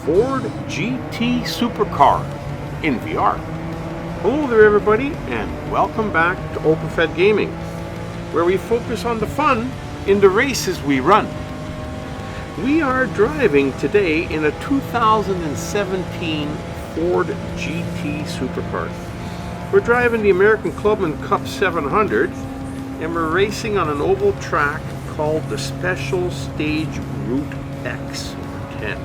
Ford GT Supercar in VR. Hello there everybody, and welcome back to OpenFed Gaming, where we focus on the fun in the races we run. We are driving today in a 2017 Ford GT Supercar. We're driving the American Clubman Cup 700, and we're racing on an oval track called the Special Stage Route X, or 10.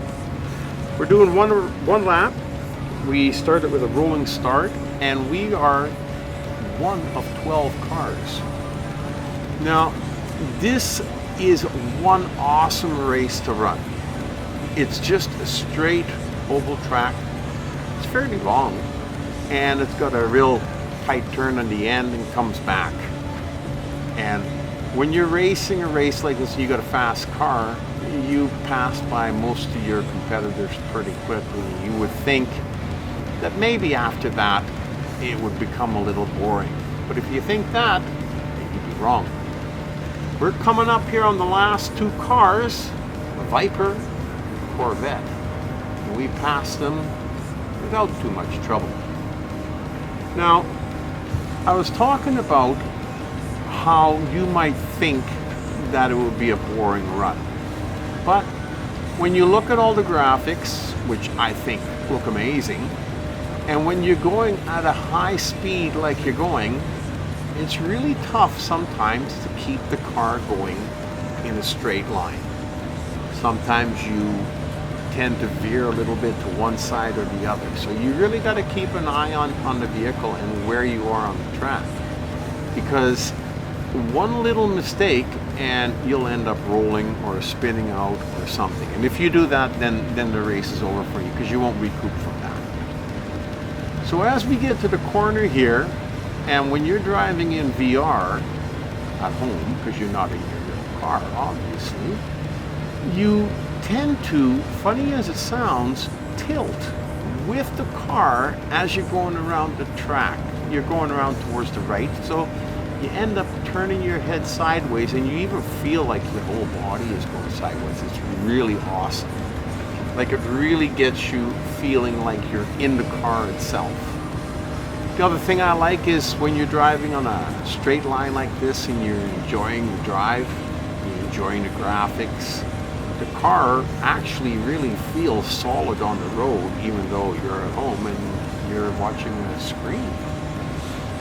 We're doing one lap. We started with a rolling start, and we are one of 12 cars. Now, this is one awesome race to run. It's just a straight oval track. It's fairly long, and it's got a real tight turn on the end and comes back. And when you're racing a race like this, you got a fast car, you pass by most of your competitors pretty quickly. You would think that maybe after that it would become a little boring. But if you think that, you'd be wrong. We're coming up here on the last two cars, the Viper and the Corvette. And we passed them without too much trouble. Now, I was talking about how you might think that it would be a boring run. But when you look at all the graphics, which I think look amazing, and when you're going at a high speed like you're going, it's really tough sometimes to keep the car going in a straight line. Sometimes you tend to veer a little bit to one side or the other. So you really got to keep an eye on the vehicle and where you are on the track. Because one little mistake and you'll end up rolling or spinning out or something. And if you do that, then the race is over for you because you won't recoup from that. So as we get to the corner here, and when you're driving in VR at home, because you're not in your real car, obviously, you tend to, funny as it sounds, tilt with the car as you're going around the track. You're going around towards the right, so you end up turning your head sideways, and you even feel like your whole body is going sideways. It's really awesome. Like, it really gets you feeling like you're in the car itself. The other thing I like is when you're driving on a straight line like this and you're enjoying the drive, you're enjoying the graphics, the car actually really feels solid on the road, even though you're at home and you're watching a screen.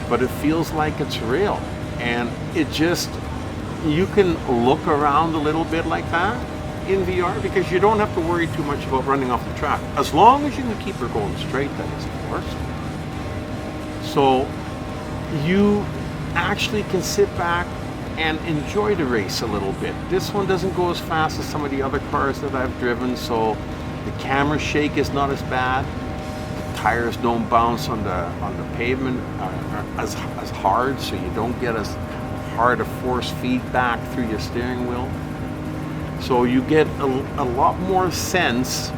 But it feels like it's real, and it just, you can look around a little bit like that in VR because you don't have to worry too much about running off the track, as long as you can keep her going straight, that is, of course. So you actually can sit back and enjoy the race a little bit. This one doesn't go as fast as some of the other cars that I've driven, so the camera shake is not as bad. Tires don't bounce on the pavement as hard, so you don't get as hard a force feedback through your steering wheel. So you get a lot more sense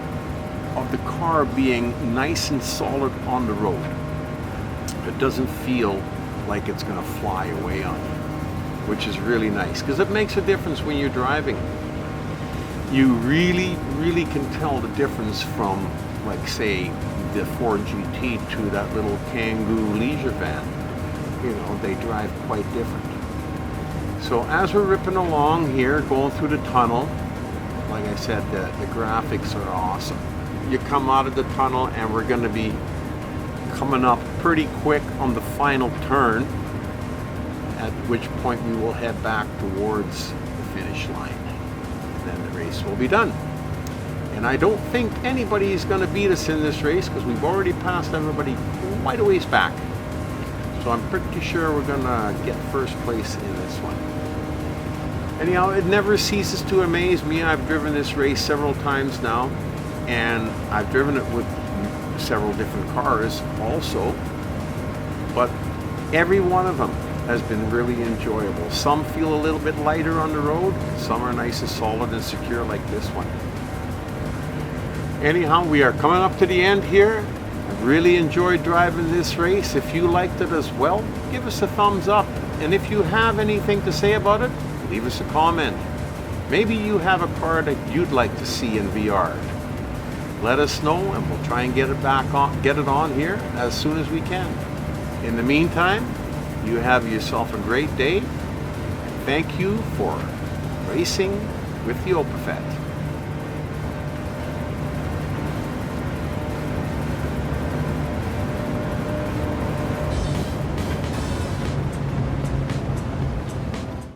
of the car being nice and solid on the road. It doesn't feel like it's going to fly away on you, which is really nice because it makes a difference when you're driving. You really can tell the difference from, like, say, the Ford GT to that little Kangoo leisure van. You know, they drive quite different. So as we're ripping along here, going through the tunnel, like I said, the graphics are awesome. You come out of the tunnel and we're going to be coming up pretty quick on the final turn, at which point we will head back towards the finish line. And then the race will be done. And I don't think anybody is going to beat us in this race because we've already passed everybody quite a ways back. So I'm pretty sure we're going to get first place in this one. Anyhow, it never ceases to amaze me. I've driven this race several times now, and I've driven it with several different cars also. But every one of them has been really enjoyable. Some feel a little bit lighter on the road, some are nice and solid and secure like this one. Anyhow, we are coming up to the end here. I really enjoyed driving this race. If you liked it as well, give us a thumbs up. And if you have anything to say about it, leave us a comment. Maybe you have a car that you'd like to see in VR. let us know and we'll try and get it on here as soon as we can. In the meantime, you have yourself a great day. Thank you for racing with the OPAFET.